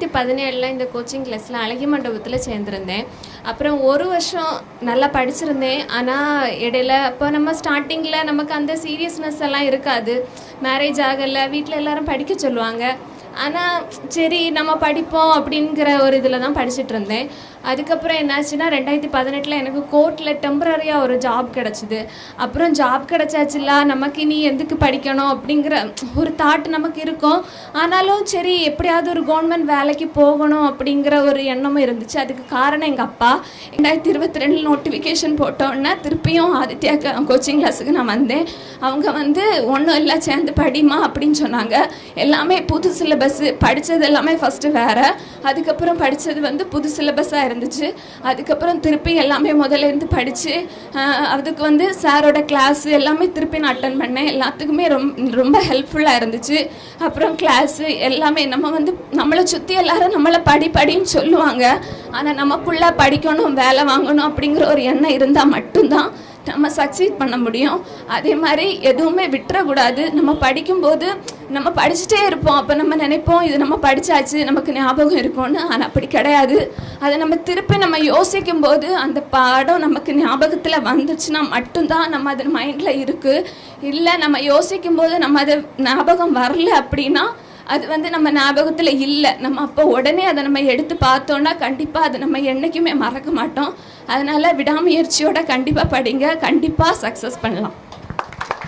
2017 இந்த கோச்சிங் கிளாஸில் அழகி மண்டபத்தில் சேர்ந்துருந்தேன். அப்புறம் ஒரு வருஷம் நல்லா படிச்சிருந்தேன். ஆனால் இடையில அப்போ நம்ம ஸ்டார்டிங்கில் நமக்கு அந்த சீரியஸ்னஸ் எல்லாம் இருக்காது. மேரேஜ் ஆகலை, வீட்டில் எல்லோரும் படிக்க சொல்லுவாங்க. ஆனால் சரி நம்ம படிப்போம் அப்படிங்கிற ஒரு இதில் தான் படிச்சுட்டு இருந்தேன். அதுக்கப்புறம் என்னாச்சுன்னா 2018 எனக்கு கோர்ட்டில் டெம்பரரியாக ஒரு ஜாப் கிடச்சிது. அப்புறம் ஜாப் கிடச்சாச்சுல, நமக்கு இனி எதுக்கு படிக்கணும் அப்படிங்கிற ஒரு தாட் நமக்கு இருக்கும். ஆனாலும் சரி எப்படியாவது ஒரு கவர்மெண்ட் வேலைக்கு போகணும் அப்படிங்கிற ஒரு எண்ணமும் இருந்துச்சு. அதுக்கு காரணம் எங்கள் அப்பா. 2022 நோட்டிஃபிகேஷன் போட்டோன்னே திருப்பியும் ஆதித்யா கோச்சிங் கிளாஸுக்கு நான் வந்தேன். அவங்க ஒன்றும் இல்லை, சேர்ந்து படிமா அப்படின்னு சொன்னாங்க. எல்லாமே புது சிலபஸ், படித்தது எல்லாமே ஃபஸ்ட்டு வேறு, அதுக்கப்புறம் படித்தது புது சிலபஸாக இருந்துச்சு. அதுக்கப்புறம் திருப்பி எல்லாமே முதலேருந்து படித்து அதுக்கு சாரோட கிளாஸு எல்லாமே திருப்பி நான் அட்டன் பண்ணேன். எல்லாத்துக்குமே ரொம்ப ஹெல்ப்ஃபுல்லாக இருந்துச்சு. அப்புறம் கிளாஸு எல்லாமே நம்மளை சுற்றி எல்லாரும் நம்மளை படின்னு சொல்லுவாங்க. ஆனால் நமக்குள்ளே படிக்கணும், வேலை வாங்கணும் அப்படிங்கிற ஒரு எண்ணம் இருந்தால் மட்டும்தான் நம்ம சக்சீட் பண்ண முடியும். அதே மாதிரி எதுவுமே விட்டுறக்கூடாது. நம்ம படிக்கும்போது நம்ம படிச்சுட்டே இருப்போம். அப்போ நம்ம நினைப்போம் இது நம்ம படித்தாச்சு, நமக்கு ஞாபகம் இருக்கும்னு. ஆனால் அப்படி கிடையாது. அதை நம்ம திருப்பி நம்ம யோசிக்கும் போது அந்த பாடம் நமக்கு ஞாபகத்தில் வந்துச்சுன்னா மட்டும்தான் நம்ம அது மைண்டில் இருக்குது. இல்லை நம்ம யோசிக்கும் போது நம்ம அது ஞாபகம் வரல அப்படின்னா அது நம்ம ஞாபகத்தில் இல்லை. நம்ம அப்போ உடனே அதை நம்ம எடுத்து பார்த்தோன்னா கண்டிப்பாக அதை நம்ம என்றைக்குமே மறக்க மாட்டோம். அதனால் விடாமுயற்சியோட கண்டிப்பாக படிங்க, கண்டிப்பாக சக்ஸஸ் பண்ணலாம்.